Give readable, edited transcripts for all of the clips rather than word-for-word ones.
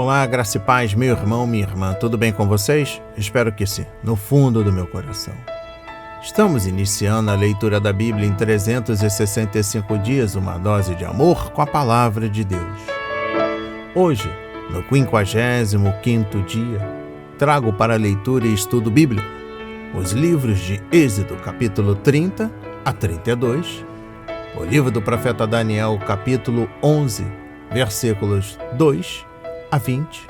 Olá, graça e paz, meu irmão, minha irmã, tudo bem com vocês? Espero que sim, no fundo do meu coração. Estamos iniciando a leitura da Bíblia em 365 dias, uma dose de amor com a Palavra de Deus. Hoje, no 55º dia, trago para leitura e estudo bíblico os livros de Êxodo, capítulo 30 a 32, o livro do profeta Daniel, capítulo 11, versículos 2 a 20,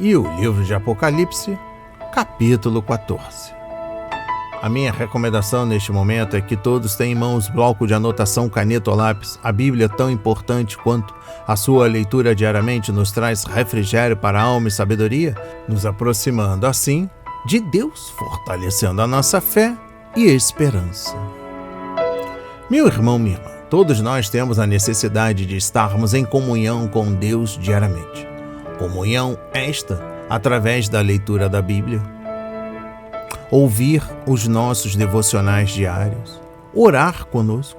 e o livro de Apocalipse, capítulo 14. A minha recomendação neste momento é que todos tenham em mãos bloco de anotação, caneta ou lápis. A Bíblia, tão importante quanto a sua leitura diariamente, nos traz refrigério para a alma e sabedoria, nos aproximando assim de Deus, fortalecendo a nossa fé e esperança. Meu irmão, minha irmã, todos nós temos a necessidade de estarmos em comunhão com Deus diariamente. Comunhão esta através da leitura da Bíblia, ouvir os nossos devocionais diários, orar conosco.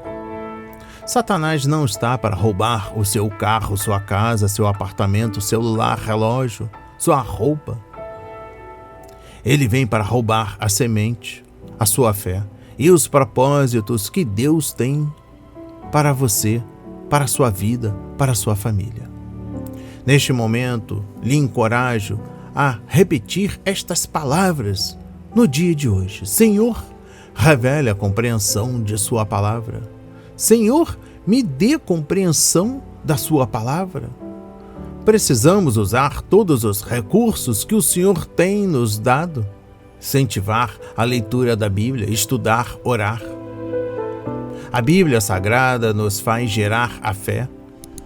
Satanás não está para roubar o seu carro, sua casa, seu apartamento, celular, relógio, sua roupa. Ele vem para roubar a semente, a sua fé e os propósitos que Deus tem para você, para a sua vida, para a sua família. Neste momento, lhe encorajo a repetir estas palavras no dia de hoje. Senhor, revele a compreensão de sua palavra. Senhor, me dê compreensão da sua palavra. Precisamos usar todos os recursos que o Senhor tem nos dado. Incentivar a leitura da Bíblia, estudar, orar. A Bíblia Sagrada nos faz gerar a fé,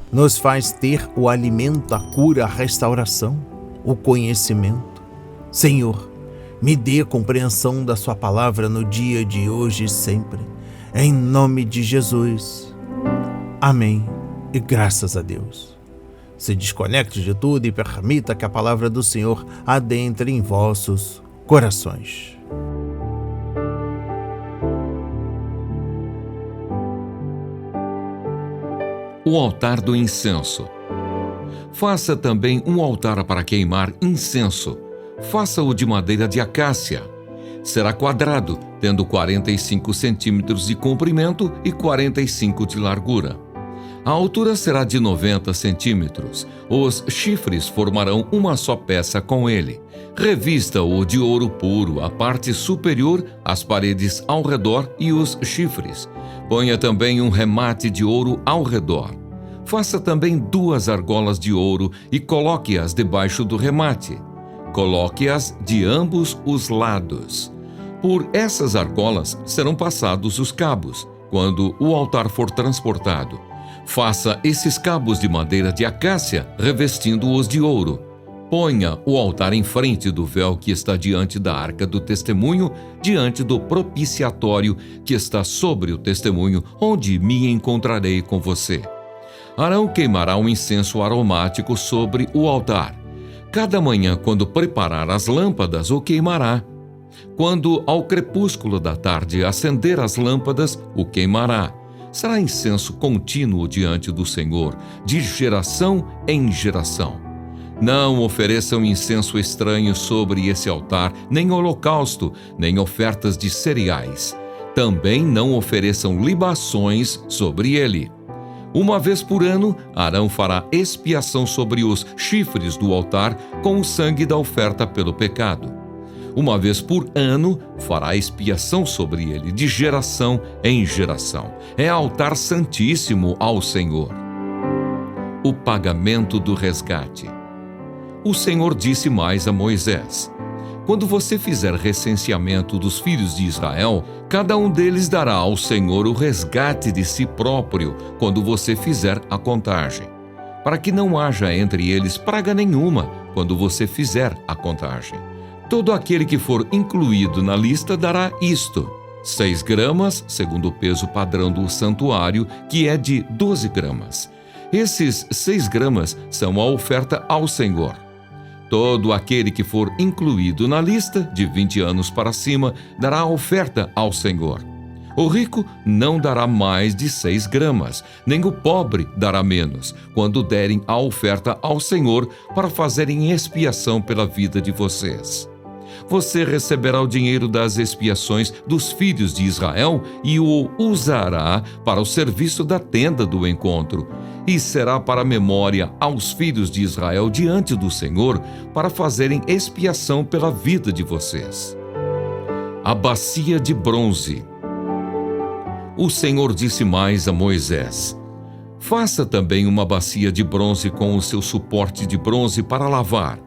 nos faz ter o alimento, a cura, a restauração, o conhecimento. Senhor, me dê compreensão da sua palavra no dia de hoje e sempre. Em nome de Jesus. Amém. E graças a Deus. Se desconecte de tudo e permita que a palavra do Senhor adentre em vossos corações. O altar do incenso. Faça também um altar para queimar incenso. Faça-o de madeira de acácia. Será quadrado, tendo 45 centímetros de comprimento e 45 de largura. A altura será de 90 centímetros. Os chifres formarão uma só peça com ele. Revista-o de ouro puro, a parte superior, as paredes ao redor e os chifres. Ponha também um remate de ouro ao redor. Faça também 2 argolas de ouro e coloque-as debaixo do remate. Coloque-as de ambos os lados. Por essas argolas serão passados os cabos, quando o altar for transportado. Faça esses cabos de madeira de acácia, revestindo-os de ouro. Ponha o altar em frente do véu que está diante da arca do testemunho, diante do propiciatório que está sobre o testemunho, onde me encontrarei com você. Arão queimará um incenso aromático sobre o altar. Cada manhã, quando preparar as lâmpadas, o queimará. Quando ao crepúsculo da tarde acender as lâmpadas, o queimará. Será incenso contínuo diante do Senhor, de geração em geração. Não ofereçam incenso estranho sobre esse altar, nem holocausto, nem ofertas de cereais. Também não ofereçam libações sobre ele. Uma vez por ano, Arão fará expiação sobre os chifres do altar com o sangue da oferta pelo pecado. Uma vez por ano, fará expiação sobre ele, de geração em geração. É altar santíssimo ao Senhor. O pagamento do resgate. O Senhor disse mais a Moisés: quando você fizer recenseamento dos filhos de Israel, cada um deles dará ao Senhor o resgate de si próprio quando você fizer a contagem, para que não haja entre eles praga nenhuma quando você fizer a contagem. Todo aquele que for incluído na lista dará isto: 6 gramas, segundo o peso padrão do santuário, que é de 12 gramas. Esses 6 gramas são a oferta ao Senhor. Todo aquele que for incluído na lista, de 20 anos para cima, dará a oferta ao Senhor. O rico não dará mais de 6 gramas, nem o pobre dará menos, quando derem a oferta ao Senhor para fazerem expiação pela vida de vocês. Você receberá o dinheiro das expiações dos filhos de Israel e o usará para o serviço da tenda do encontro, e será para memória aos filhos de Israel diante do Senhor para fazerem expiação pela vida de vocês. A bacia de bronze. O Senhor disse mais a Moisés: faça também uma bacia de bronze com o seu suporte de bronze para lavar.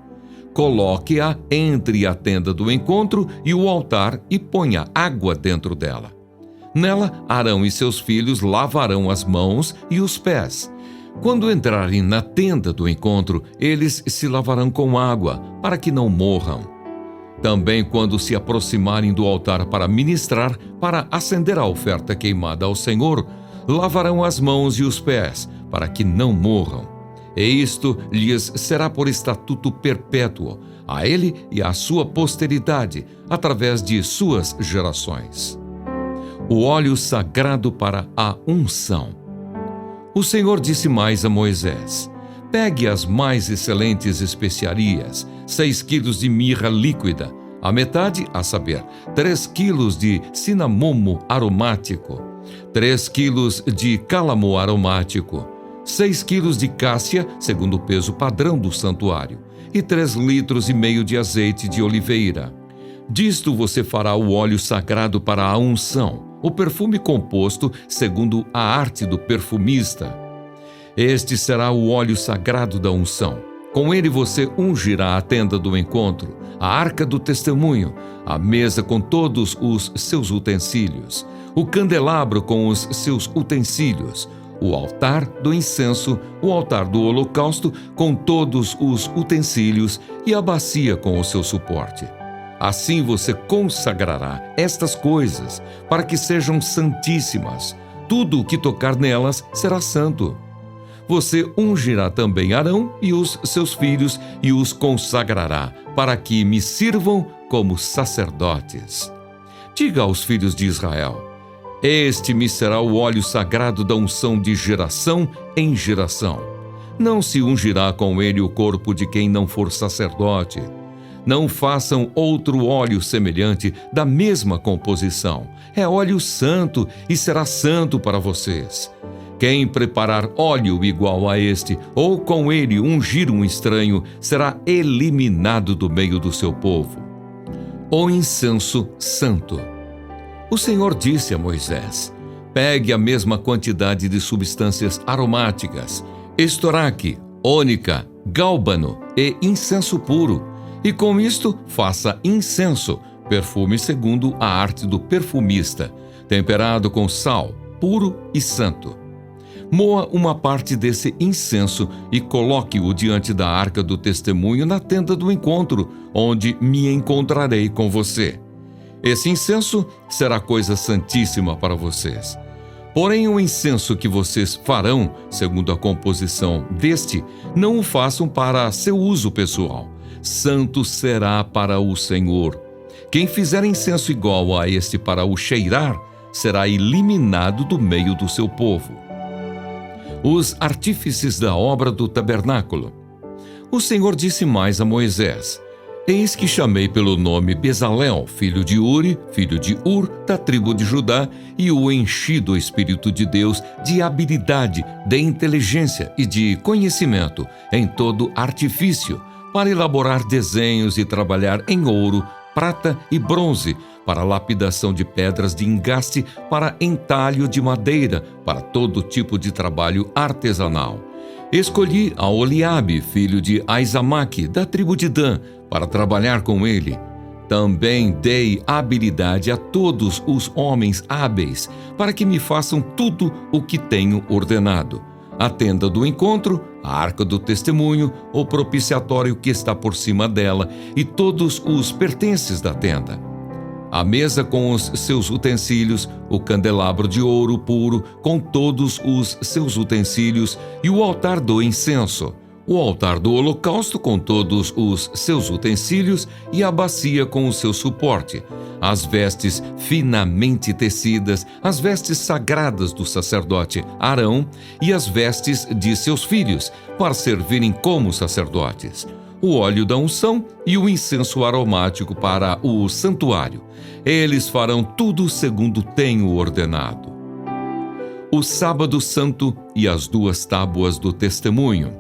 Coloque-a entre a tenda do encontro e o altar e ponha água dentro dela. Nela, Arão e seus filhos lavarão as mãos e os pés. Quando entrarem na tenda do encontro, eles se lavarão com água, para que não morram. Também quando se aproximarem do altar para ministrar, para acender a oferta queimada ao Senhor, lavarão as mãos e os pés, para que não morram. E isto lhes será por estatuto perpétuo, a ele e à sua posteridade, através de suas gerações. O óleo sagrado para a unção. O Senhor disse mais a Moisés: pegue as mais excelentes especiarias, 6 quilos de mirra líquida, a metade, a saber, 3 quilos de cinamomo aromático, 3 quilos de cálamo aromático, 6 quilos de cássia, segundo o peso padrão do santuário, e 3,5 litros de azeite de oliveira. Disto você fará o óleo sagrado para a unção, o perfume composto segundo a arte do perfumista. Este será o óleo sagrado da unção. Com ele você ungirá a tenda do encontro, a arca do testemunho, a mesa com todos os seus utensílios, o candelabro com os seus utensílios, o altar do incenso, o altar do holocausto com todos os utensílios e a bacia com o seu suporte. Assim você consagrará estas coisas para que sejam santíssimas. Tudo o que tocar nelas será santo. Você ungirá também Arão e os seus filhos e os consagrará para que me sirvam como sacerdotes. Diga aos filhos de Israel: este me será o óleo sagrado da unção de geração em geração. Não se ungirá com ele o corpo de quem não for sacerdote. Não façam outro óleo semelhante da mesma composição. É óleo santo e será santo para vocês. Quem preparar óleo igual a este, ou com ele ungir um estranho, será eliminado do meio do seu povo. O incenso santo. O Senhor disse a Moisés: pegue a mesma quantidade de substâncias aromáticas, estoraque, ônica, gálbano e incenso puro, e com isto faça incenso, perfume segundo a arte do perfumista, temperado com sal, puro e santo. Moa uma parte desse incenso e coloque-o diante da arca do testemunho na tenda do encontro, onde me encontrarei com você. Esse incenso será coisa santíssima para vocês. Porém, o incenso que vocês farão, segundo a composição deste, não o façam para seu uso pessoal. Santo será para o Senhor. Quem fizer incenso igual a este para o cheirar, será eliminado do meio do seu povo. Os artífices da obra do tabernáculo. O Senhor disse mais a Moisés: eis que chamei pelo nome Bezalel, filho de Uri, filho de Ur, da tribo de Judá, e o enchi do Espírito de Deus de habilidade, de inteligência e de conhecimento em todo artifício, para elaborar desenhos e trabalhar em ouro, prata e bronze, para lapidação de pedras de engaste, para entalho de madeira, para todo tipo de trabalho artesanal. Escolhi a Oliabe, filho de Aizamaque, da tribo de Dan, para trabalhar com ele. Também dei habilidade a todos os homens hábeis, para que me façam tudo o que tenho ordenado: a tenda do encontro, a arca do testemunho, o propiciatório que está por cima dela e todos os pertences da tenda, a mesa com os seus utensílios, o candelabro de ouro puro com todos os seus utensílios e o altar do incenso, o altar do holocausto com todos os seus utensílios e a bacia com o seu suporte, as vestes finamente tecidas, as vestes sagradas do sacerdote Arão e as vestes de seus filhos, para servirem como sacerdotes, o óleo da unção e o incenso aromático para o santuário. Eles farão tudo segundo tenho ordenado. O sábado santo e as 2 tábuas do testemunho.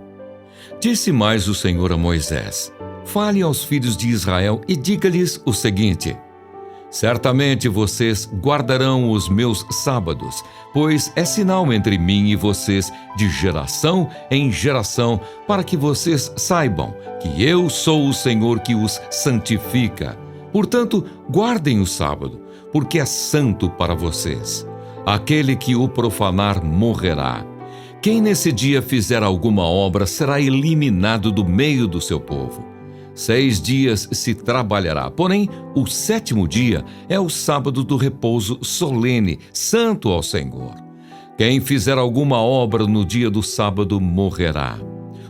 Disse mais o Senhor a Moisés: fale aos filhos de Israel e diga-lhes o seguinte: certamente vocês guardarão os meus sábados, pois é sinal entre mim e vocês de geração em geração, para que vocês saibam que eu sou o Senhor que os santifica. Portanto, guardem o sábado, porque é santo para vocês. Aquele que o profanar morrerá. Quem nesse dia fizer alguma obra será eliminado do meio do seu povo. 6 dias se trabalhará, porém o 7º dia é o sábado do repouso solene, santo ao Senhor. Quem fizer alguma obra no dia do sábado morrerá.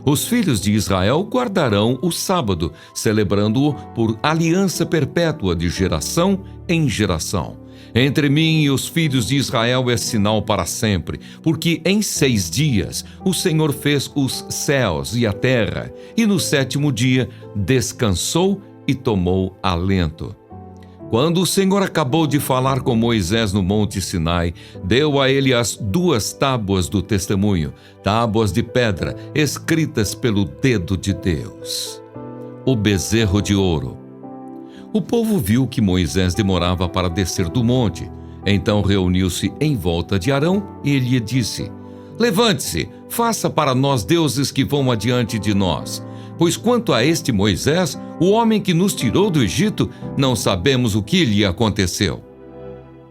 Os filhos de Israel guardarão o sábado, celebrando-o por aliança perpétua de geração em geração. Entre mim e os filhos de Israel é sinal para sempre, porque em 6 dias o Senhor fez os céus e a terra, e no 7º dia descansou e tomou alento. Quando o Senhor acabou de falar com Moisés no Monte Sinai, deu a ele as 2 tábuas do testemunho, tábuas de pedra, escritas pelo dedo de Deus. O bezerro de ouro. O povo viu que Moisés demorava para descer do monte. Então reuniu-se em volta de Arão e lhe disse: levante-se, faça para nós deuses que vão adiante de nós. Pois quanto a este Moisés, o homem que nos tirou do Egito, não sabemos o que lhe aconteceu.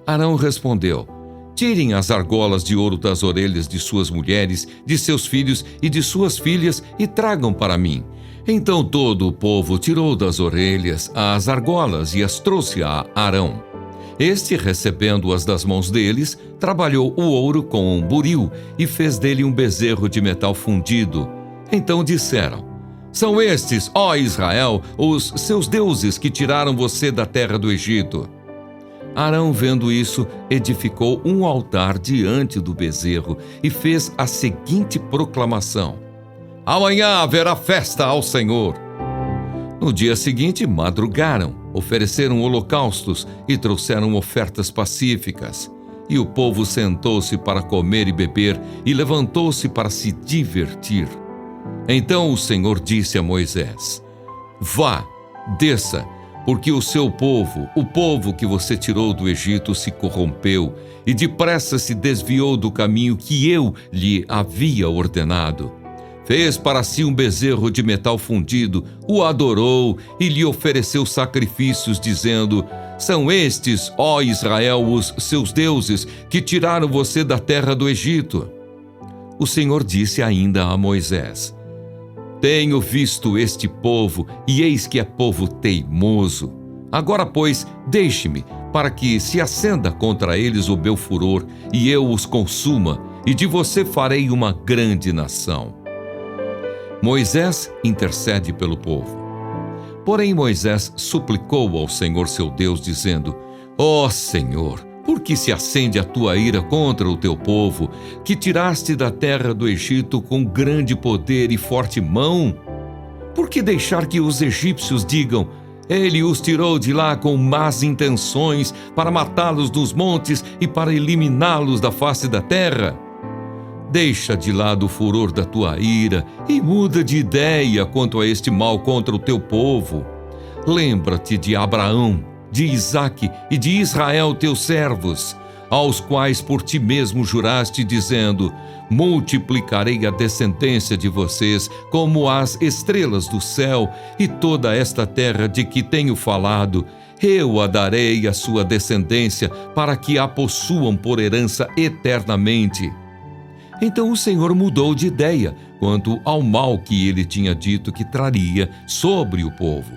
Arão respondeu: tirem as argolas de ouro das orelhas de suas mulheres, de seus filhos e de suas filhas e tragam para mim. Então todo o povo tirou das orelhas as argolas e as trouxe a Arão. Este, recebendo-as das mãos deles, trabalhou o ouro com um buril e fez dele um bezerro de metal fundido. Então disseram: são estes, ó Israel, os seus deuses que tiraram você da terra do Egito. Arão, vendo isso, edificou um altar diante do bezerro e fez a seguinte proclamação: amanhã haverá festa ao Senhor. No dia seguinte, madrugaram, ofereceram holocaustos e trouxeram ofertas pacíficas. E o povo sentou-se para comer e beber e levantou-se para se divertir. Então o Senhor disse a Moisés: vá, desça, porque o seu povo, o povo que você tirou do Egito, se corrompeu e depressa se desviou do caminho que eu lhe havia ordenado. Fez para si um bezerro de metal fundido, o adorou e lhe ofereceu sacrifícios, dizendo: são estes, ó Israel, os seus deuses, que tiraram você da terra do Egito. O Senhor disse ainda a Moisés: tenho visto este povo, e eis que é povo teimoso. Agora, pois, deixe-me, para que se acenda contra eles o meu furor, e eu os consuma, e de você farei uma grande nação. Moisés intercede pelo povo. Porém Moisés suplicou ao Senhor seu Deus, dizendo: ó Senhor, por que se acende a tua ira contra o teu povo, que tiraste da terra do Egito com grande poder e forte mão? Por que deixar que os egípcios digam: ele os tirou de lá com más intenções, para matá-los nos montes e para eliminá-los da face da terra? Deixa de lado o furor da tua ira e muda de ideia quanto a este mal contra o teu povo. Lembra-te de Abraão, de Isaque e de Israel, teus servos, aos quais por ti mesmo juraste, dizendo: multiplicarei a descendência de vocês como as estrelas do céu, e toda esta terra de que tenho falado, eu a darei à sua descendência, para que a possuam por herança eternamente. Então o Senhor mudou de ideia quanto ao mal que ele tinha dito que traria sobre o povo.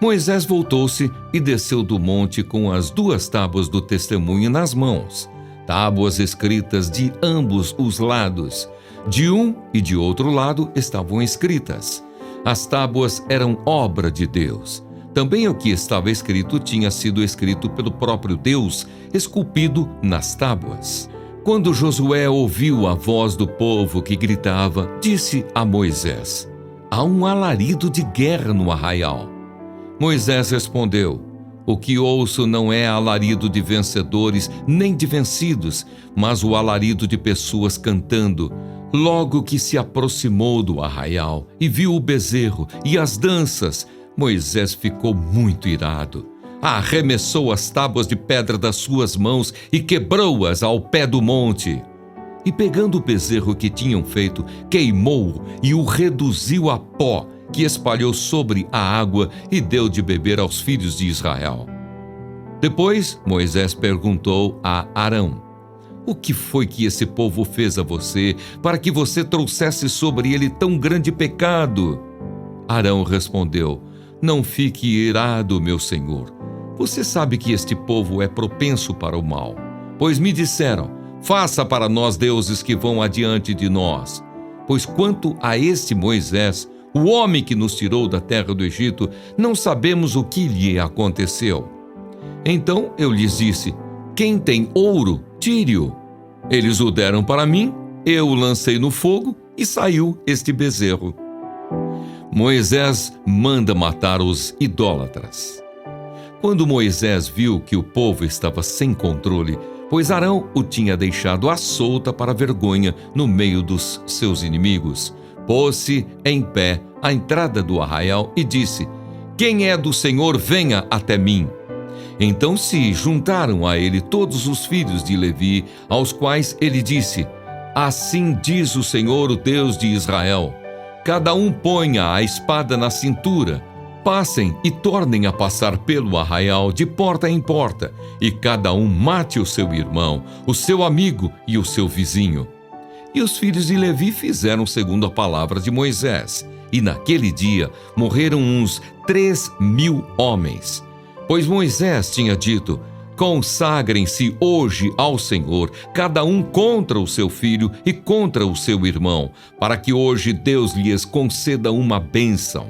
Moisés voltou-se e desceu do monte com as 2 tábuas do testemunho nas mãos. tábuas escritas de ambos os lados. De um e de outro lado estavam escritas. As tábuas eram obra de Deus. Também o que estava escrito tinha sido escrito pelo próprio Deus, esculpido nas tábuas. Quando Josué ouviu a voz do povo que gritava, disse a Moisés: há um alarido de guerra no arraial. Moisés respondeu: o que ouço não é alarido de vencedores nem de vencidos, mas o alarido de pessoas cantando. Logo que se aproximou do arraial e viu o bezerro e as danças, Moisés ficou muito irado. Arremessou as tábuas de pedra das suas mãos e quebrou-as ao pé do monte. E pegando o bezerro que tinham feito, queimou-o e o reduziu a pó, que espalhou sobre a água e deu de beber aos filhos de Israel. Depois, Moisés perguntou a Arão: o que foi que esse povo fez a você, para que você trouxesse sobre ele tão grande pecado? Arão respondeu: não fique irado, meu senhor. Você sabe que este povo é propenso para o mal. Pois me disseram: faça para nós deuses que vão adiante de nós. Pois quanto a este Moisés, o homem que nos tirou da terra do Egito, não sabemos o que lhe aconteceu. Então eu lhes disse: quem tem ouro, tire-o. Eles o deram para mim, eu o lancei no fogo e saiu este bezerro. Moisés manda matar os idólatras. Quando Moisés viu que o povo estava sem controle, pois Arão o tinha deixado à solta para vergonha no meio dos seus inimigos, pôs-se em pé à entrada do arraial e disse: quem é do Senhor, venha até mim. Então se juntaram a ele todos os filhos de Levi, aos quais ele disse: assim diz o Senhor, o Deus de Israel: cada um ponha a espada na cintura, passem e tornem a passar pelo arraial de porta em porta, e cada um mate o seu irmão, o seu amigo e o seu vizinho. E os filhos de Levi fizeram segundo a palavra de Moisés, e naquele dia morreram uns 3.000 homens. Pois Moisés tinha dito: consagrem-se hoje ao Senhor, cada um contra o seu filho e contra o seu irmão, para que hoje Deus lhes conceda uma bênção.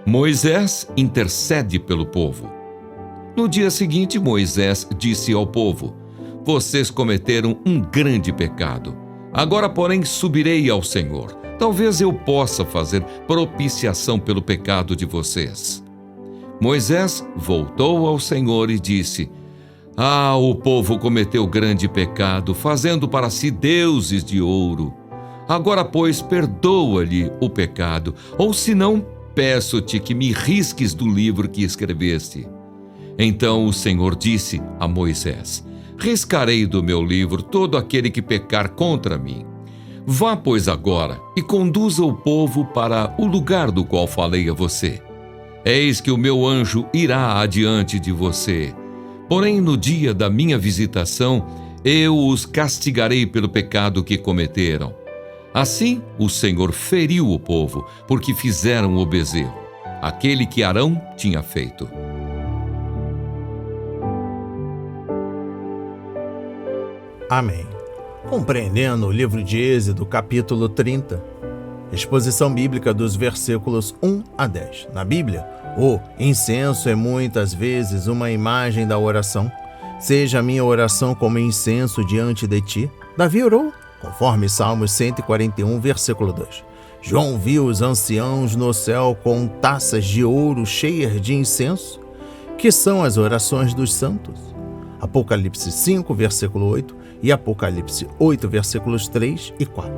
Moisés intercede pelo povo. No dia seguinte, Moisés disse ao povo: vocês cometeram um grande pecado. Agora, porém, subirei ao Senhor. Talvez eu possa fazer propiciação pelo pecado de vocês. Moisés voltou ao Senhor e disse: o povo cometeu grande pecado, fazendo para si deuses de ouro. Agora, pois, perdoa-lhe o pecado, ou senão, peço-te que me risques do livro que escreveste. Então o Senhor disse a Moisés: riscarei do meu livro todo aquele que pecar contra mim. Vá, pois, agora e conduza o povo para o lugar do qual falei a você. Eis que o meu anjo irá adiante de você. Porém, no dia da minha visitação, eu os castigarei pelo pecado que cometeram. Assim, o Senhor feriu o povo, porque fizeram o bezerro, aquele que Arão tinha feito. Amém. Compreendendo o livro de Êxodo, capítulo 30. Exposição bíblica dos versículos 1 a 10. Na Bíblia, o incenso é muitas vezes uma imagem da oração. Seja a minha oração como incenso diante de ti. Davi orou, conforme Salmos 141, versículo 2. João viu os anciãos no céu com taças de ouro cheias de incenso, que são as orações dos santos. Apocalipse 5, versículo 8 e Apocalipse 8, versículos 3 e 4.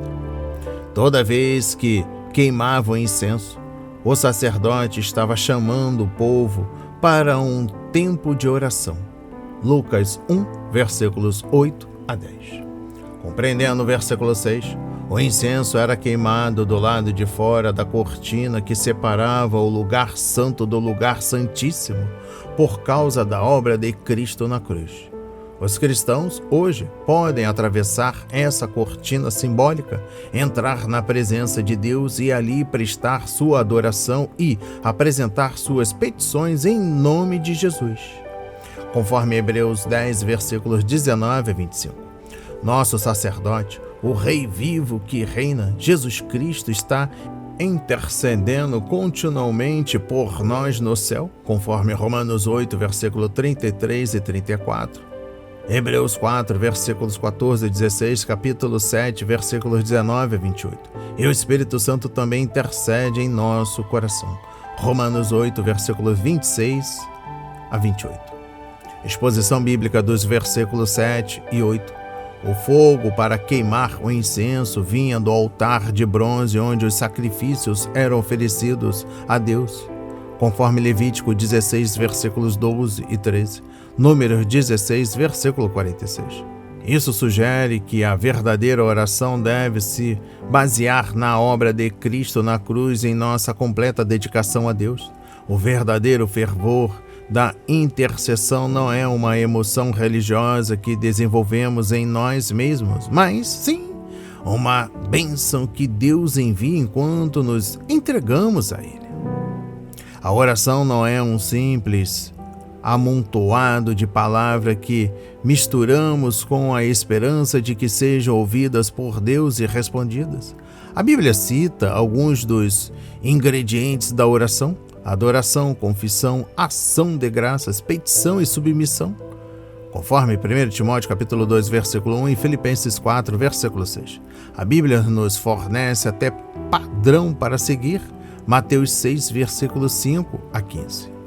Toda vez que queimavam incenso, o sacerdote estava chamando o povo para um tempo de oração. Lucas 1, versículos 8 a 10. Compreendendo o versículo 6, o incenso era queimado do lado de fora da cortina que separava o lugar santo do lugar santíssimo, por causa da obra de Cristo na cruz. Os cristãos, hoje, podem atravessar essa cortina simbólica, entrar na presença de Deus e ali prestar sua adoração e apresentar suas petições em nome de Jesus. conforme Hebreus 10, versículos 19 a 25. Nosso sacerdote, o Rei vivo que reina, Jesus Cristo, está intercedendo continuamente por nós no céu, conforme Romanos 8, versículo 33 e 34. Hebreus 4, versículos 14 e 16, capítulo 7, versículos 19 a 28. E o Espírito Santo também intercede em nosso coração. Romanos 8, versículos 26 a 28. Exposição bíblica dos versículos 7 e 8. O fogo para queimar o incenso vinha do altar de bronze onde os sacrifícios eram oferecidos a Deus, conforme Levítico 16, versículos 12 e 13, Números 16, versículo 46. Isso sugere que a verdadeira oração deve se basear na obra de Cristo na cruz e em nossa completa dedicação a Deus. O verdadeiro fervor da intercessão não é uma emoção religiosa que desenvolvemos em nós mesmos, mas sim uma bênção que Deus envia enquanto nos entregamos a Ele. A oração não é um simples amontoado de palavras que misturamos com a esperança de que sejam ouvidas por Deus e respondidas. A Bíblia cita alguns dos ingredientes da oração: adoração, confissão, ação de graças, petição e submissão, conforme 1 Timóteo capítulo 2, versículo 1 e Filipenses 4, versículo 6. A Bíblia nos fornece até padrão para seguir, Mateus 6, versículos 5 a 15.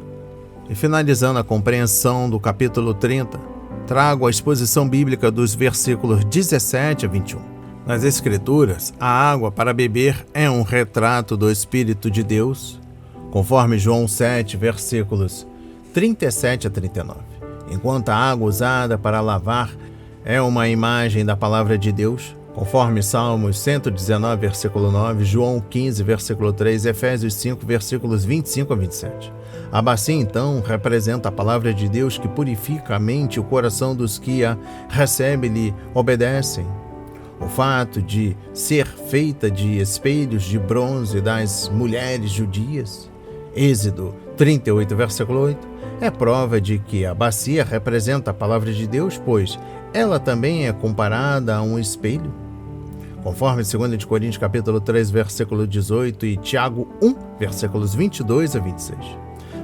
E finalizando a compreensão do capítulo 30, trago a exposição bíblica dos versículos 17 a 21. Nas Escrituras, a água para beber é um retrato do Espírito de Deus, conforme João 7, versículos 37 a 39. Enquanto a água usada para lavar é uma imagem da palavra de Deus, conforme Salmos 119, versículo 9, João 15, versículo 3, Efésios 5, versículos 25 a 27. A bacia, então, representa a palavra de Deus que purifica a mente e o coração dos que a recebem e lhe obedecem. O fato de ser feita de espelhos de bronze das mulheres judias, Êxodo 38, versículo 8, é prova de que a bacia representa a palavra de Deus, pois ela também é comparada a um espelho, conforme 2 Coríntios capítulo 3, versículo 18 e Tiago 1, versículos 22 a 26.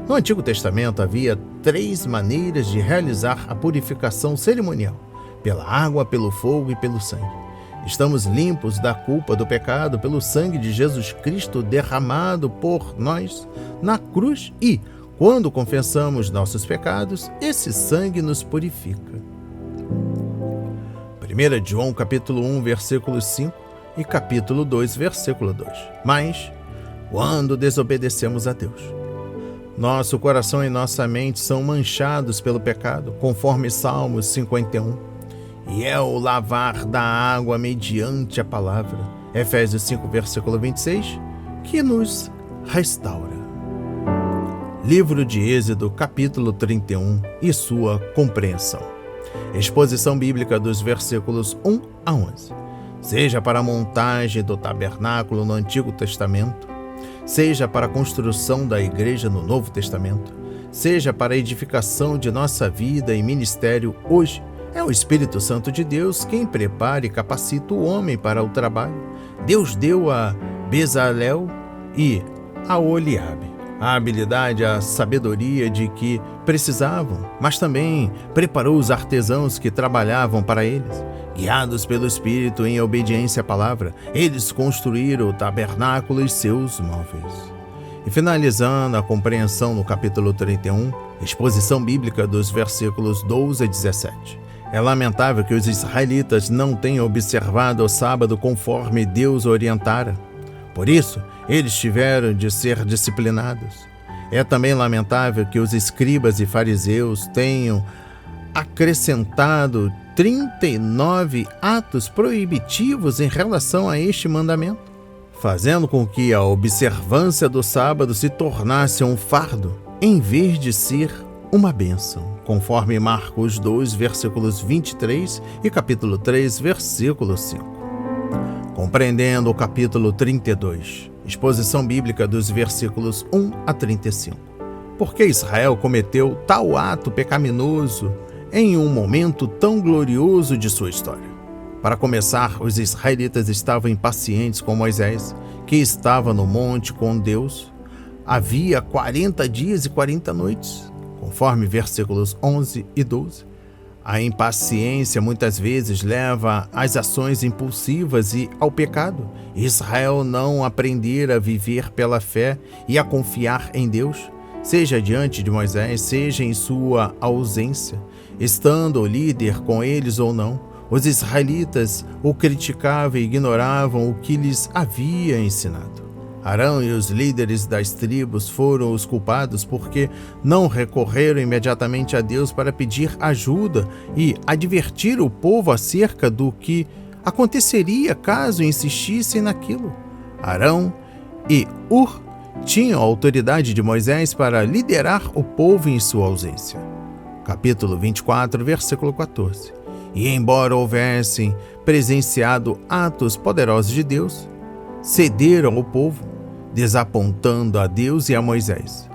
No Antigo Testamento havia 3 maneiras de realizar a purificação cerimonial: pela água, pelo fogo e pelo sangue. Estamos limpos da culpa do pecado pelo sangue de Jesus Cristo derramado por nós na cruz e, quando confessamos nossos pecados, esse sangue nos purifica. 1 João capítulo 1, versículo 5 e capítulo 2, versículo 2. Mas, quando desobedecemos a Deus, nosso coração e nossa mente são manchados pelo pecado, conforme Salmos 51. E é o lavar da água mediante a palavra, Efésios 5, versículo 26, que nos restaura. Livro de Êxodo, capítulo 31 e sua compreensão. Exposição bíblica dos versículos 1 a 11. Seja para a montagem do tabernáculo no Antigo Testamento, seja para a construção da igreja no Novo Testamento, seja para a edificação de nossa vida e ministério hoje, é o Espírito Santo de Deus quem prepara e capacita o homem para o trabalho. Deus deu a Bezalel e a Oliabe a habilidade, a sabedoria de que precisavam, mas também preparou os artesãos que trabalhavam para eles. Guiados pelo Espírito em obediência à palavra, eles construíram o tabernáculo e seus móveis. E finalizando a compreensão no capítulo 31, exposição bíblica dos versículos 12 a 17. É lamentável que os israelitas não tenham observado o sábado conforme Deus orientara. Por isso, eles tiveram de ser disciplinados. É também lamentável que os escribas e fariseus tenham acrescentado 39 atos proibitivos em relação a este mandamento, fazendo com que a observância do sábado se tornasse um fardo, em vez de ser uma bênção, conforme Marcos 2, versículos 23 e capítulo 3, versículo 5. Compreendendo o capítulo 32, exposição bíblica dos versículos 1 a 35. Por que Israel cometeu tal ato pecaminoso em um momento tão glorioso de sua história? Para começar, os israelitas estavam impacientes com Moisés, que estava no monte com Deus. Havia 40 dias e 40 noites, conforme versículos 11 e 12. A impaciência muitas vezes leva às ações impulsivas e ao pecado. Israel não aprendera a viver pela fé e a confiar em Deus, seja diante de Moisés, seja em sua ausência, estando o líder com eles ou não. Os israelitas o criticavam e ignoravam o que lhes havia ensinado. Arão e os líderes das tribos foram os culpados porque não recorreram imediatamente a Deus para pedir ajuda e advertir o povo acerca do que aconteceria caso insistissem naquilo. Arão e Hur tinham a autoridade de Moisés para liderar o povo em sua ausência. Capítulo 24, versículo 14. E embora houvessem presenciado atos poderosos de Deus, cederam o povo, desapontando a Deus e a Moisés.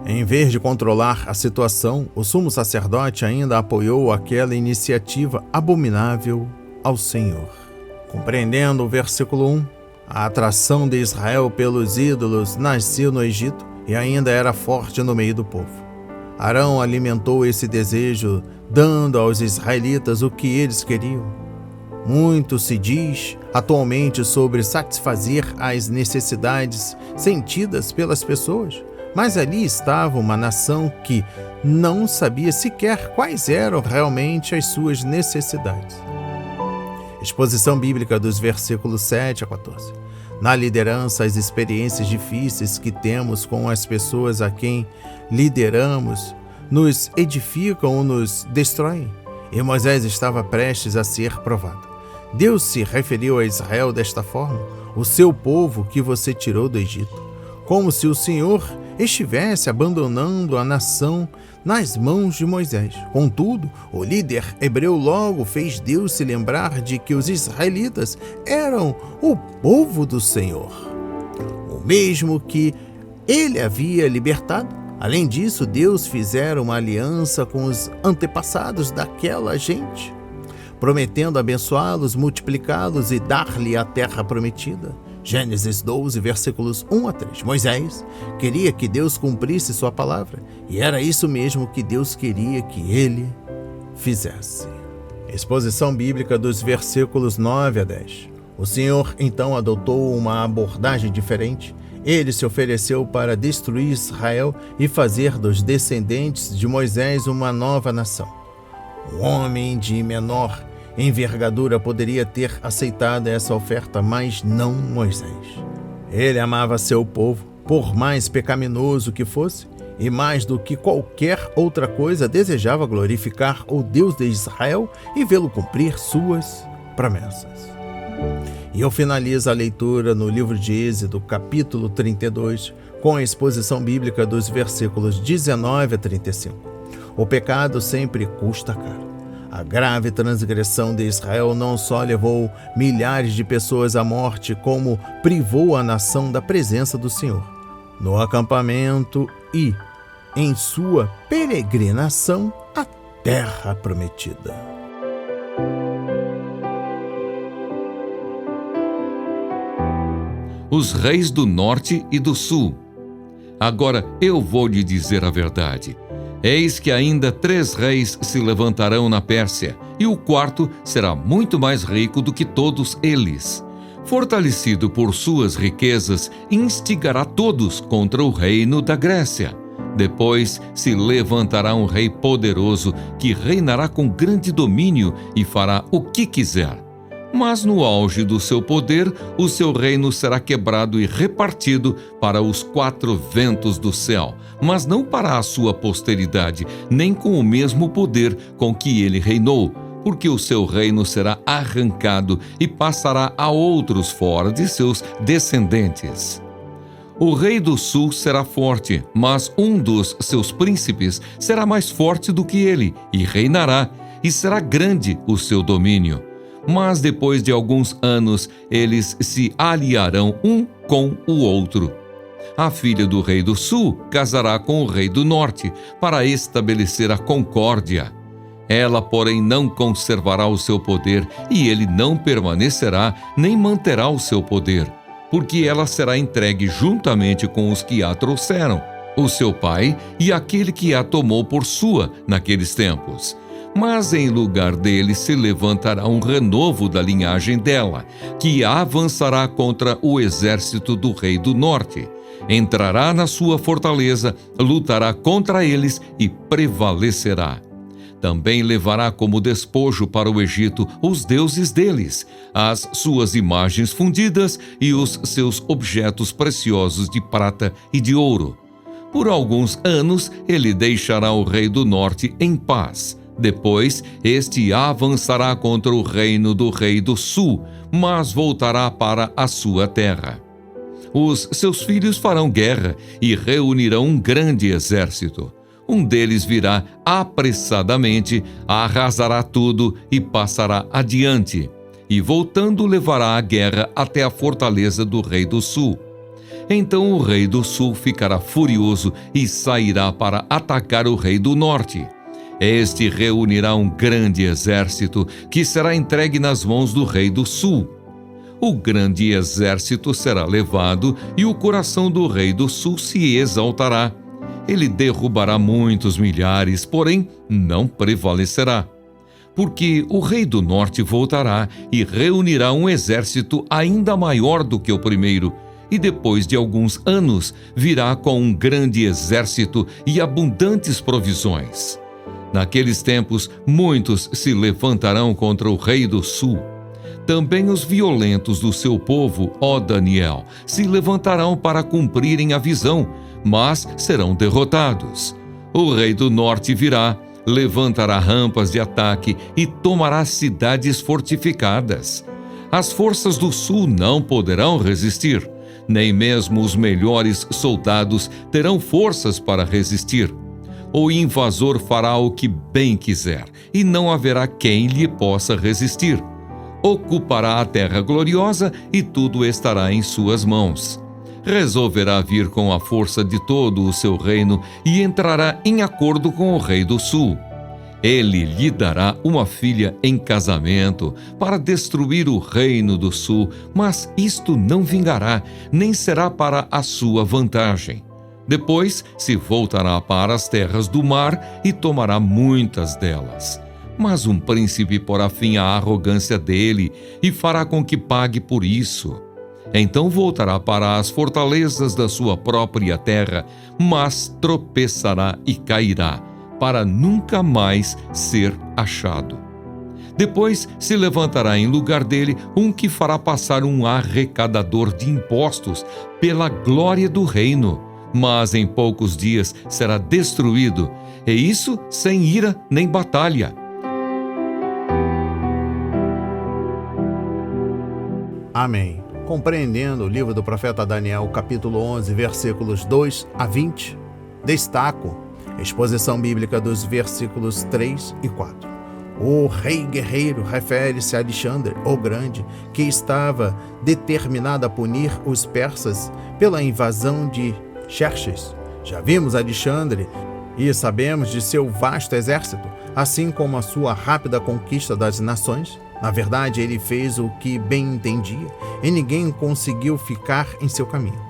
Em vez de controlar a situação, o sumo sacerdote ainda apoiou aquela iniciativa abominável ao Senhor. Compreendendo o versículo 1, a atração de Israel pelos ídolos nasceu no Egito e ainda era forte no meio do povo. Arão alimentou esse desejo, dando aos israelitas o que eles queriam. Muito se diz atualmente sobre satisfazer as necessidades sentidas pelas pessoas, mas ali estava uma nação que não sabia sequer quais eram realmente as suas necessidades. Exposição bíblica dos versículos 7 a 14. Na liderança, as experiências difíceis que temos com as pessoas a quem lideramos nos edificam ou nos destroem. E Moisés estava prestes a ser provado. Deus se referiu a Israel desta forma: o seu povo que você tirou do Egito, como se o Senhor estivesse abandonando a nação nas mãos de Moisés. Contudo, o líder hebreu logo fez Deus se lembrar de que os israelitas eram o povo do Senhor, o mesmo que ele havia libertado. Além disso, Deus fizera uma aliança com os antepassados daquela gente, prometendo abençoá-los, multiplicá-los e dar-lhe a terra prometida. Gênesis 12, versículos 1 a 3. Moisés queria que Deus cumprisse sua palavra, e era isso mesmo que Deus queria que ele fizesse. Exposição bíblica dos versículos 9 a 10. O Senhor então adotou uma abordagem diferente. Ele se ofereceu para destruir Israel e fazer dos descendentes de Moisés uma nova nação. Um homem de menor envergadura poderia ter aceitado essa oferta, mas não Moisés. Ele amava seu povo, por mais pecaminoso que fosse, e mais do que qualquer outra coisa desejava glorificar o Deus de Israel e vê-lo cumprir suas promessas. E eu finalizo a leitura no livro de Êxodo, capítulo 32, com a exposição bíblica dos versículos 19 a 35. O pecado sempre custa caro. A grave transgressão de Israel não só levou milhares de pessoas à morte, como privou a nação da presença do Senhor no acampamento e em sua peregrinação à terra prometida. Os reis do norte e do sul. Agora eu vou lhe dizer a verdade. Eis que ainda 3 reis se levantarão na Pérsia, e o quarto será muito mais rico do que todos eles. Fortalecido por suas riquezas, instigará todos contra o reino da Grécia. Depois se levantará um rei poderoso que reinará com grande domínio e fará o que quiser. Mas no auge do seu poder, o seu reino será quebrado e repartido para os 4 ventos do céu, mas não para a sua posteridade, nem com o mesmo poder com que ele reinou, porque o seu reino será arrancado e passará a outros fora de seus descendentes. O rei do sul será forte, mas um dos seus príncipes será mais forte do que ele, e reinará, e será grande o seu domínio. Mas depois de alguns anos, eles se aliarão um com o outro. A filha do rei do sul casará com o rei do norte, para estabelecer a concórdia. Ela, porém, não conservará o seu poder, e ele não permanecerá, nem manterá o seu poder, porque ela será entregue juntamente com os que a trouxeram, o seu pai e aquele que a tomou por sua naqueles tempos. Mas em lugar dele se levantará um renovo da linhagem dela, que avançará contra o exército do rei do norte. Entrará na sua fortaleza, lutará contra eles e prevalecerá. Também levará como despojo para o Egito os deuses deles, as suas imagens fundidas e os seus objetos preciosos de prata e de ouro. Por alguns anos ele deixará o rei do norte em paz. Depois, este avançará contra o reino do rei do sul, mas voltará para a sua terra. Os seus filhos farão guerra e reunirão um grande exército. Um deles virá apressadamente, arrasará tudo e passará adiante, e voltando levará a guerra até a fortaleza do rei do sul. Então o rei do sul ficará furioso e sairá para atacar o rei do norte. Este reunirá um grande exército que será entregue nas mãos do rei do sul. O grande exército será levado e o coração do rei do sul se exaltará. Ele derrubará muitos milhares, porém não prevalecerá. Porque o rei do norte voltará e reunirá um exército ainda maior do que o primeiro, e depois de alguns anos virá com um grande exército e abundantes provisões. Naqueles tempos, muitos se levantarão contra o rei do sul. Também os violentos do seu povo, ó Daniel, se levantarão para cumprirem a visão, mas serão derrotados. O rei do norte virá, levantará rampas de ataque e tomará cidades fortificadas. As forças do sul não poderão resistir, nem mesmo os melhores soldados terão forças para resistir. O invasor fará o que bem quiser, e não haverá quem lhe possa resistir. Ocupará a terra gloriosa e tudo estará em suas mãos. Resolverá vir com a força de todo o seu reino e entrará em acordo com o rei do sul. Ele lhe dará uma filha em casamento para destruir o reino do sul, mas isto não vingará, nem será para a sua vantagem. Depois se voltará para as terras do mar e tomará muitas delas. Mas um príncipe porá fim à arrogância dele e fará com que pague por isso. Então voltará para as fortalezas da sua própria terra, mas tropeçará e cairá, para nunca mais ser achado. Depois se levantará em lugar dele um que fará passar um arrecadador de impostos pela glória do reino, mas em poucos dias será destruído, e isso sem ira nem batalha. Amém. Compreendendo o livro do profeta Daniel, capítulo 11, versículos 2 a 20, destaco a exposição bíblica dos versículos 3 e 4. O rei guerreiro refere-se a Alexandre, o Grande, que estava determinado a punir os persas pela invasão de Xerxes. Já vimos Alexandre e sabemos de seu vasto exército, assim como a sua rápida conquista das nações. Na verdade, ele fez o que bem entendia e ninguém conseguiu ficar em seu caminho.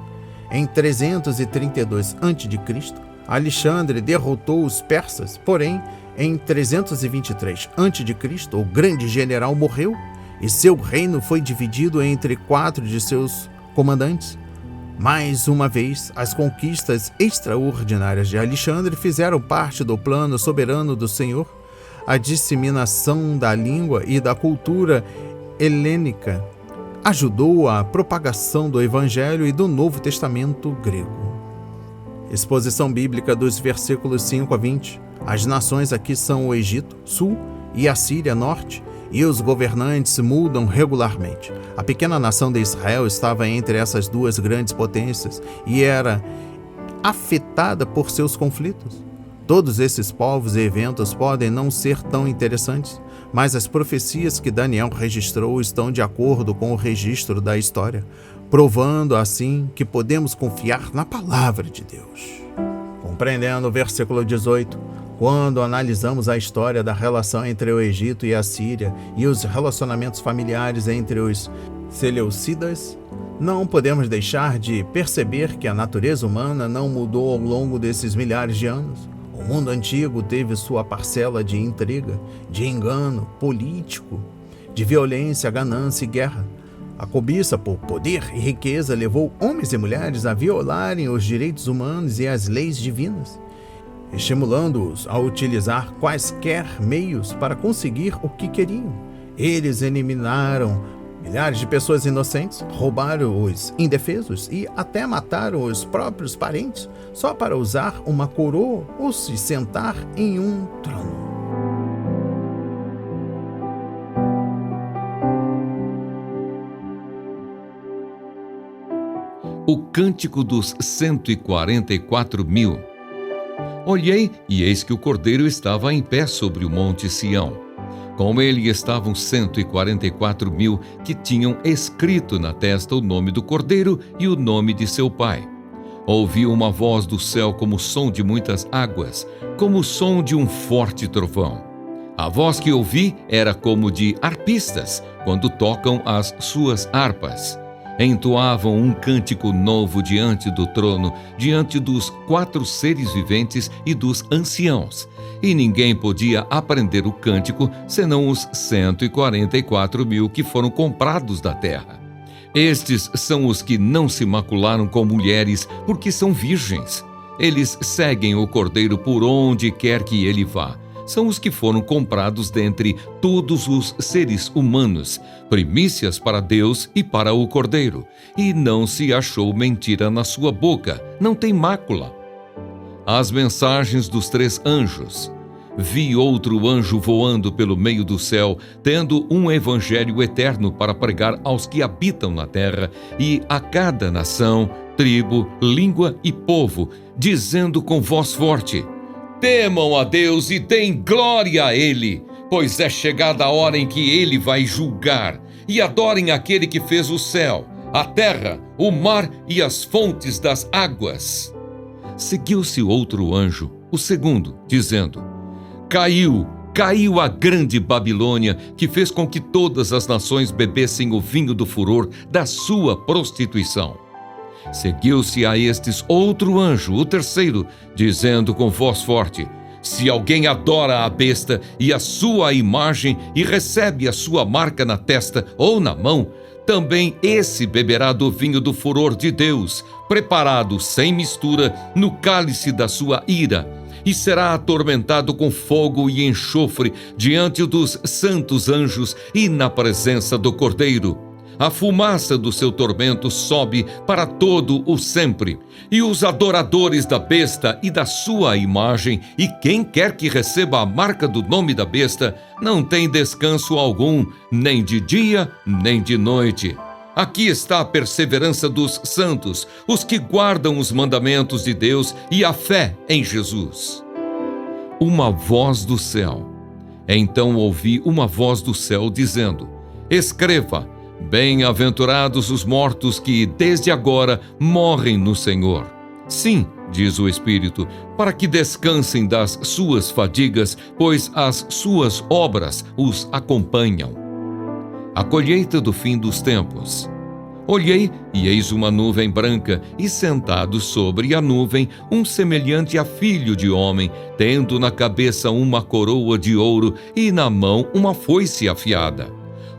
Em 332 a.C., Alexandre derrotou os persas, porém, em 323 a.C., o grande general morreu e seu reino foi dividido entre 4 de seus comandantes. Mais uma vez, as conquistas extraordinárias de Alexandre fizeram parte do plano soberano do Senhor. A disseminação da língua e da cultura helênica ajudou a propagação do Evangelho e do Novo Testamento grego. Exposição bíblica dos versículos 5 a 20. As nações aqui são o Egito, sul, e a Síria, norte, e os governantes mudam regularmente. A pequena nação de Israel estava entre essas duas grandes potências e era afetada por seus conflitos. Todos esses povos e eventos podem não ser tão interessantes, mas as profecias que Daniel registrou estão de acordo com o registro da história, provando assim que podemos confiar na palavra de Deus. Compreendendo o versículo 18, quando analisamos a história da relação entre o Egito e a Síria e os relacionamentos familiares entre os Seleucidas, não podemos deixar de perceber que a natureza humana não mudou ao longo desses milhares de anos. O mundo antigo teve sua parcela de intriga, de engano político, de violência, ganância e guerra. A cobiça por poder e riqueza levou homens e mulheres a violarem os direitos humanos e as leis divinas, estimulando-os a utilizar quaisquer meios para conseguir o que queriam. Eles eliminaram milhares de pessoas inocentes, roubaram os indefesos e até mataram os próprios parentes só para usar uma coroa ou se sentar em um trono. O Cântico dos 144.000. Olhei, e eis que o Cordeiro estava em pé sobre o monte Sião. Com ele estavam 144.000 que tinham escrito na testa o nome do Cordeiro e o nome de seu pai. Ouvi uma voz do céu como o som de muitas águas, como o som de um forte trovão. A voz que ouvi era como de arpistas, quando tocam as suas harpas. Entoavam um cântico novo diante do trono, diante dos 4 seres viventes e dos anciãos. E ninguém podia aprender o cântico, senão os 144.000 que foram comprados da terra. Estes são os que não se macularam com mulheres, porque são virgens. Eles seguem o Cordeiro por onde quer que ele vá. São os que foram comprados dentre todos os seres humanos, primícias para Deus e para o Cordeiro. E não se achou mentira na sua boca, não tem mácula. As mensagens dos 3 anjos. Vi outro anjo voando pelo meio do céu, tendo um evangelho eterno para pregar aos que habitam na terra e a cada nação, tribo, língua e povo, dizendo com voz forte: temam a Deus e deem glória a Ele, pois é chegada a hora em que Ele vai julgar, e adorem aquele que fez o céu, a terra, o mar e as fontes das águas. Seguiu-se outro anjo, o segundo, dizendo: Caiu a grande Babilônia, que fez com que todas as nações bebessem o vinho do furor da sua prostituição. Seguiu-se a estes outro anjo, o terceiro, dizendo com voz forte: se alguém adora a besta e a sua imagem e recebe a sua marca na testa ou na mão, também esse beberá do vinho do furor de Deus, preparado sem mistura no cálice da sua ira, e será atormentado com fogo e enxofre diante dos santos anjos e na presença do Cordeiro. A fumaça do seu tormento sobe para todo o sempre. E os adoradores da besta e da sua imagem, e quem quer que receba a marca do nome da besta, não tem descanso algum, nem de dia, nem de noite. Aqui está a perseverança dos santos, os que guardam os mandamentos de Deus e a fé em Jesus. Uma voz do céu. Então ouvi uma voz do céu dizendo: escreva: bem-aventurados os mortos que, desde agora, morrem no Senhor. Sim, diz o Espírito, para que descansem das suas fadigas, pois as suas obras os acompanham. A colheita do fim dos tempos. Olhei, e eis uma nuvem branca, e sentado sobre a nuvem, um semelhante a filho de homem, tendo na cabeça uma coroa de ouro e na mão uma foice afiada.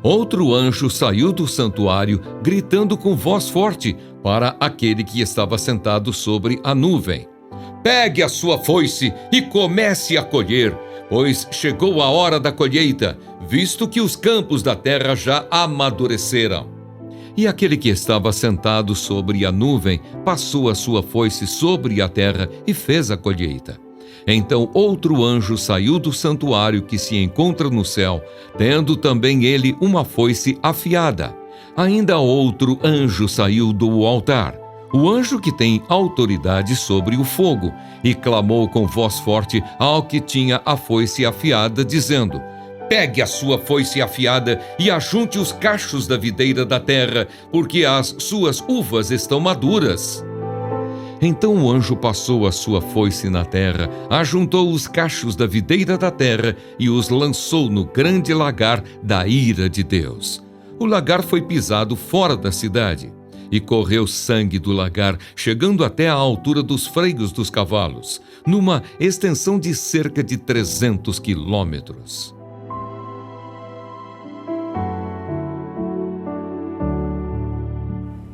Outro anjo saiu do santuário, gritando com voz forte para aquele que estava sentado sobre a nuvem: pegue a sua foice e comece a colher, pois chegou a hora da colheita, visto que os campos da terra já amadureceram. E aquele que estava sentado sobre a nuvem passou a sua foice sobre a terra e fez a colheita. Então outro anjo saiu do santuário que se encontra no céu, tendo também ele uma foice afiada. Ainda outro anjo saiu do altar. o anjo que tem autoridade sobre o fogo, e clamou com voz forte ao que tinha a foice afiada, dizendo: Pegue a sua foice afiada e ajunte os cachos da videira da terra, porque as suas uvas estão maduras. Então o anjo passou a sua foice na terra, ajuntou os cachos da videira da terra e os lançou no grande lagar da ira de Deus. O lagar foi pisado fora da cidade, e correu sangue do lagar, chegando até a altura dos freios dos cavalos, numa extensão de cerca de 300 quilômetros.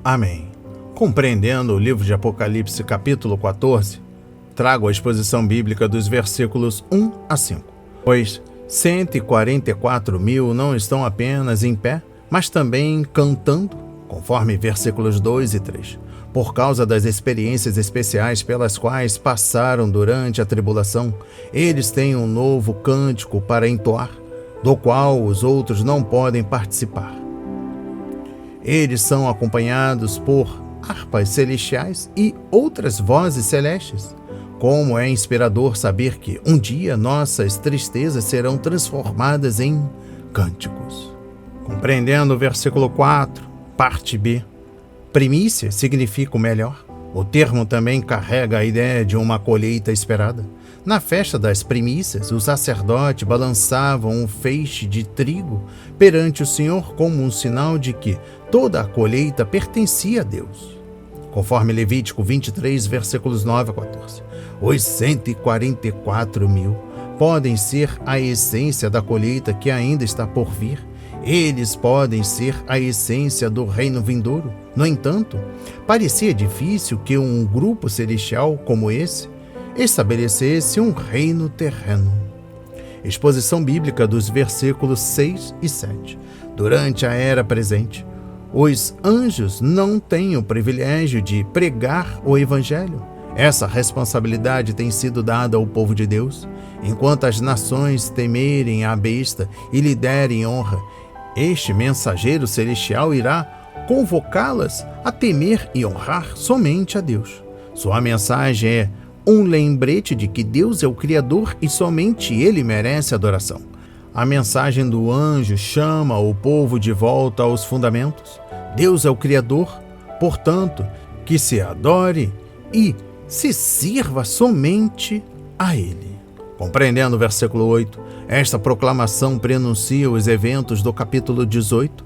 Amém. Compreendendo o livro de Apocalipse, capítulo 14, trago a exposição bíblica dos versículos 1 a 5. Pois 144.000 não estão apenas em pé, mas também cantando, conforme versículos 2 e 3, por causa das experiências especiais pelas quais passaram durante a tribulação. Eles têm um novo cântico para entoar, do qual os outros não podem participar. Eles são acompanhados por harpas celestiais e outras vozes celestes. Como é inspirador saber que um dia nossas tristezas serão transformadas em cânticos. Compreendendo o versículo 4, parte B, primícia significa o melhor. O termo também carrega a ideia de uma colheita esperada. Na festa das primícias, o sacerdote balançava um feixe de trigo perante o Senhor como um sinal de que toda a colheita pertencia a Deus. Conforme Levítico 23, versículos 9 a 14. Os 144.000 podem ser a essência da colheita que ainda está por vir. Eles podem ser a essência do reino vindouro. No entanto, parecia difícil que um grupo celestial como esse estabelecesse um reino terreno. Exposição bíblica dos versículos 6 e 7. Durante a era presente, os anjos não têm o privilégio de pregar o evangelho. Essa responsabilidade tem sido dada ao povo de Deus. Enquanto as nações temerem a besta e lhe derem honra, este mensageiro celestial irá convocá-las a temer e honrar somente a Deus. Sua mensagem é um lembrete de que Deus é o Criador e somente Ele merece adoração. A mensagem do anjo chama o povo de volta aos fundamentos. Deus é o Criador, portanto, que se adore e se sirva somente a Ele. Compreendendo o versículo 8, esta proclamação prenuncia os eventos do capítulo 18.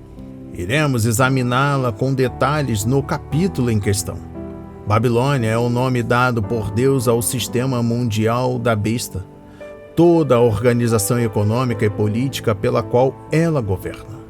Iremos examiná-la com detalhes no capítulo em questão. Babilônia é o nome dado por Deus ao sistema mundial da besta, toda a organização econômica e política pela qual ela governa.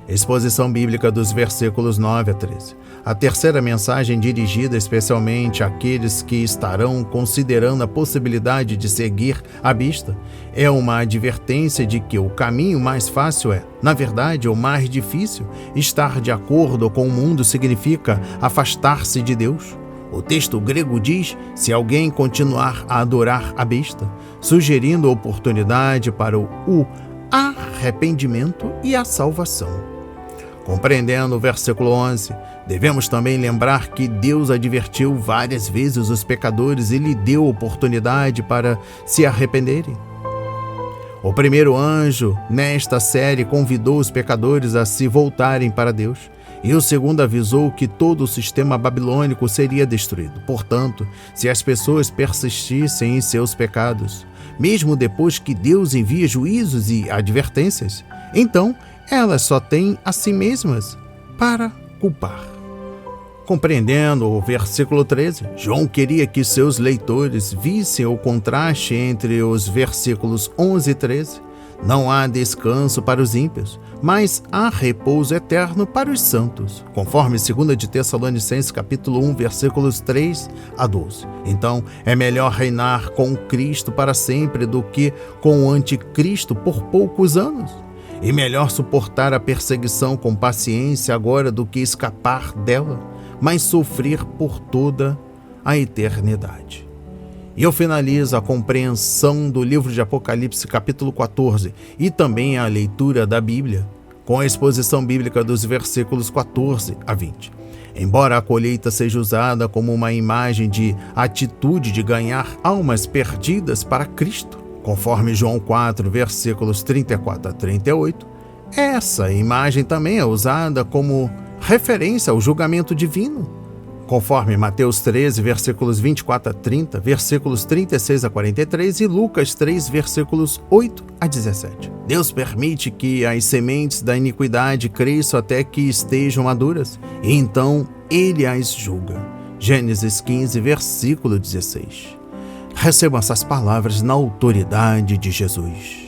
Exposição bíblica dos versículos 9 a 13. A terceira mensagem, dirigida especialmente àqueles que estarão considerando a possibilidade de seguir a besta, é uma advertência de que o caminho mais fácil é, na verdade, o mais difícil. Estar de acordo com o mundo significa afastar-se de Deus. O texto grego diz: se alguém continuar a adorar a besta, sugerindo oportunidade para o arrependimento e a salvação. Compreendendo o versículo 11, devemos também lembrar que Deus advertiu várias vezes os pecadores e lhe deu oportunidade para se arrependerem. O primeiro anjo, nesta série, convidou os pecadores a se voltarem para Deus, e o segundo avisou que todo o sistema babilônico seria destruído. Portanto, se as pessoas persistissem em seus pecados, mesmo depois que Deus envia juízos e advertências, então elas só têm a si mesmas para culpar. Compreendendo o versículo 13, João queria que seus leitores vissem o contraste entre os versículos 11 e 13. Não há descanso para os ímpios, mas há repouso eterno para os santos, conforme 2 de Tessalonicenses capítulo 1, versículos 3 a 12. Então, é melhor reinar com Cristo para sempre do que com o anticristo por poucos anos. E melhor suportar a perseguição com paciência agora do que escapar dela, mas sofrer por toda a eternidade. E eu finalizo a compreensão do livro de Apocalipse, capítulo 14, e também a leitura da Bíblia, com a exposição bíblica dos versículos 14 a 20. Embora a colheita seja usada como uma imagem de atitude de ganhar almas perdidas para Cristo, conforme João 4, versículos 34 a 38, essa imagem também é usada como referência ao julgamento divino, conforme Mateus 13, versículos 24 a 30, versículos 36 a 43 e Lucas 3, versículos 8 a 17. Deus permite que as sementes da iniquidade cresçam até que estejam maduras, e então Ele as julga. Gênesis 15, versículo 16. Recebam essas palavras na autoridade de Jesus.